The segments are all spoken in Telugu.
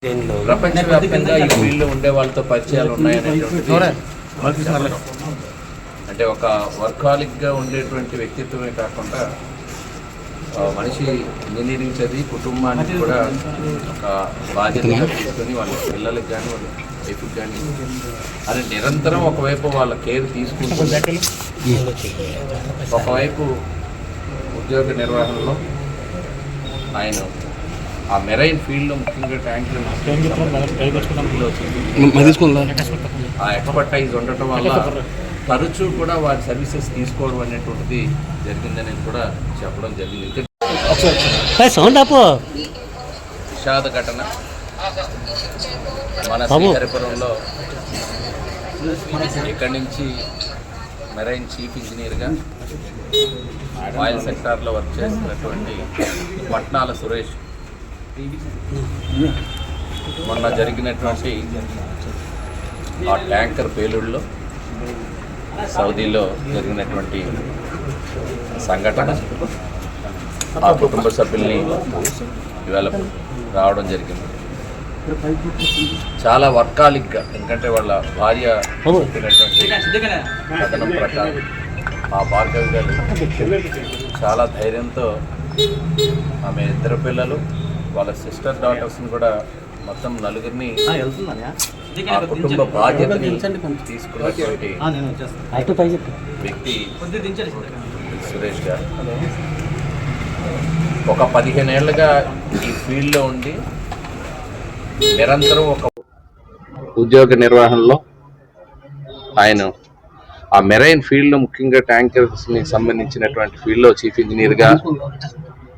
ప్రపంచవ్యాప్తంగా ఈ ఫీల్డ్లో ఉండే వాళ్ళతో పరిచయాలు ఉన్నాయనేటువంటి అంటే ఒక వర్కాలిక్గా ఉండేటువంటి వ్యక్తిత్వమే కాకుండా మనిషి ఇంజనీరింగ్ చదివి కుటుంబానికి కూడా ఒక బాధ్యతగా తీసుకొని వాళ్ళ పిల్లలకి కానీ వాళ్ళ వైఫ్కి కానీ అది నిరంతరం ఒకవైపు వాళ్ళ కేర్ తీసుకుంటుంది, ఒకవైపు ఉద్యోగ నిర్వహణలో ఆయన ఆ మెరైన్ ఫీల్డ్లో ముఖ్యంగా ట్యాంకులు ఆ ఎక్స్పర్టైజ్ ఉండటం వల్ల తరచూ కూడా వారి సర్వీసెస్ తీసుకోవడం అనేటువంటిది జరిగిందనేది కూడా చెప్పడం జరిగింది. విషాద ఘటన మన శ్రీహరిపురంలో ఇక్కడి నుంచి మెరైన్ చీఫ్ ఇంజనీర్గా ఆయిల్ సెక్టార్లో వర్క్ చేస్తున్నటువంటి పట్నాల సురేష్ మొన్న జరిగినటువంటి ఆ ట్యాంకర్ పేలుడులో సౌదీలో జరిగినటువంటి సంఘటన ఆ కుటుంబ సభ్యుల్ని ఇవాళ రావడం జరిగింది. చాలా వర్కాలిక్గా, ఎందుకంటే వాళ్ళ భార్య చెప్పినటువంటి కథనం ప్రకారం ఆ భార్గవి గారు చాలా ధైర్యంతో ఆమె ఇద్దరు పిల్లలు వాళ్ళ సిస్టర్ డాటర్స్ని కూడా మొత్తం నలుగురిని ఆ కుటుంబ బాధ్యతని తీసుకున్నటువంటి వ్యక్తి సురేష్ గారు. ఒక 15 ఏళ్ళుగా ఈ ఫీల్డ్లో ఉండి నిరంతరం ఒక ఉద్యోగ నిర్వహణలో ఆయన ఆ మెరైన్ ఫీల్డ్లో ముఖ్యంగా ట్యాంకర్స్ని సంబంధించినటువంటి ఫీల్డ్లో చీఫ్ ఇంజనీర్గా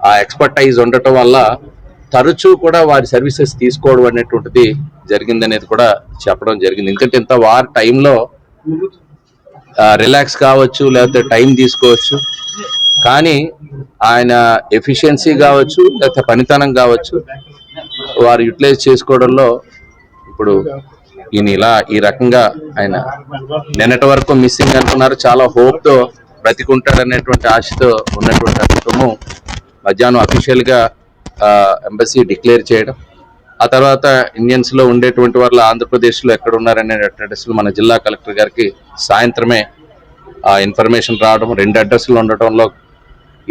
ఆ ఎక్స్పర్టైజ్ ఉండటం వల్ల తరచూ కూడా వారి సర్వీసెస్ తీసుకోవడం అనేటువంటిది జరిగిందనేది కూడా చెప్పడం జరిగింది. ఎందుకంటే ఇంత వారి టైంలో రిలాక్స్ కావచ్చు, లేకపోతే టైం తీసుకోవచ్చు, కానీ ఆయన ఎఫిషియన్సీ కావచ్చు, లేకపోతే పనితనం కావచ్చు వారు యూటిలైజ్ చేసుకోవడంలో ఇప్పుడు ఈయన ఇలా ఈ రకంగా ఆయన నిన్నటి వరకు మిస్సింగ్ అనుకున్నారు, చాలా హోప్తో బ్రతికుంటాడనేటువంటి ఆశతో ఉన్నటువంటి కుటుంబం మధ్యాహ్నం అఫీషియల్గా ఎంబసీ డిక్లేర్ చేయడం, ఆ తర్వాత ఇండియన్స్లో ఉండేటువంటి వాళ్ళు ఆంధ్రప్రదేశ్లో ఎక్కడ ఉన్నారనే అడ్రస్లు మన జిల్లా కలెక్టర్ గారికి సాయంత్రమే ఆ ఇన్ఫర్మేషన్ రావడం, 2 అడ్రస్లు ఉండటంలో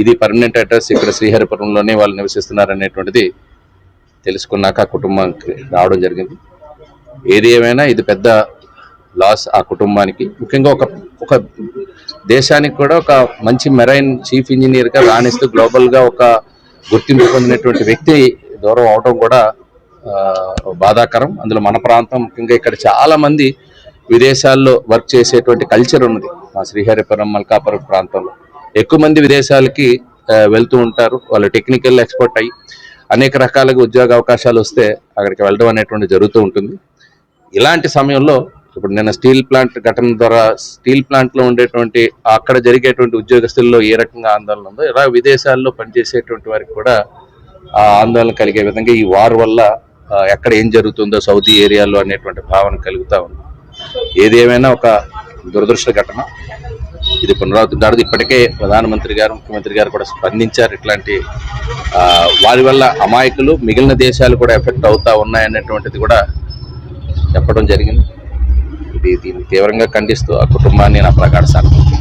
ఇది పర్మనెంట్ అడ్రస్, ఇక్కడ శ్రీహరిపురంలోనే వాళ్ళు నివసిస్తున్నారనేటువంటిది తెలుసుకున్నాక కుటుంబానికి రావడం జరిగింది. ఏది ఏమైనా ఇది పెద్ద లాస్ ఆ కుటుంబానికి, ముఖ్యంగా ఒక దేశానికి కూడా ఒక మంచి మెరైన్ చీఫ్ ఇంజనీర్గా రాణిస్తూ గ్లోబల్గా ఒక గుర్తింపు పొందినటువంటి వ్యక్తి దూరం అవడం కూడా బాధాకరం. అందులో మన ప్రాంతం ముఖ్యంగా ఇక్కడ చాలా మంది విదేశాల్లో వర్క్ చేసేటువంటి కల్చర్ ఉన్నది. మా శ్రీహరిపురం మల్కాపురం ప్రాంతంలో ఎక్కువ మంది విదేశాలకి వెళ్తూ ఉంటారు. వాళ్ళు టెక్నికల్ ఎక్స్పర్ట్ అయ్యి అనేక రకాలుగా ఉద్యోగ అవకాశాలు వస్తే అక్కడికి వెళ్ళడం అనేటువంటి జరుగుతూ ఉంటుంది. ఇలాంటి సమయంలో ఇప్పుడు నిన్న స్టీల్ ప్లాంట్ ఘటన ద్వారా స్టీల్ ప్లాంట్లో ఉండేటువంటి అక్కడ జరిగేటువంటి ఉద్యోగస్తుల్లో ఏ రకంగా ఆందోళన ఉందో, ఇలా విదేశాల్లో పనిచేసేటువంటి వారికి కూడా ఆ ఆందోళన కలిగే విధంగా ఈ వార్ వల్ల ఎక్కడ ఏం జరుగుతుందో సౌదీ ఏరియాలో అనేటువంటి భావన కలుగుతూ ఉంది. ఏది ఏమైనా ఒక దురదృష్ట ఘటన, ఇది పునరావృతం కాదు. ఇప్పటికే ప్రధానమంత్రి గారు, ముఖ్యమంత్రి గారు కూడా స్పందించారు. ఇట్లాంటి వారి వల్ల అమాయకులు మిగిలిన దేశాలు కూడా ఎఫెక్ట్ అవుతా ఉన్నాయనేటువంటిది కూడా చెప్పడం జరిగింది. దీన్ని తీవ్రంగా ఖండిస్తూ ఆ కుటుంబాన్ని నా ప్రగాఢ సానుభూతి.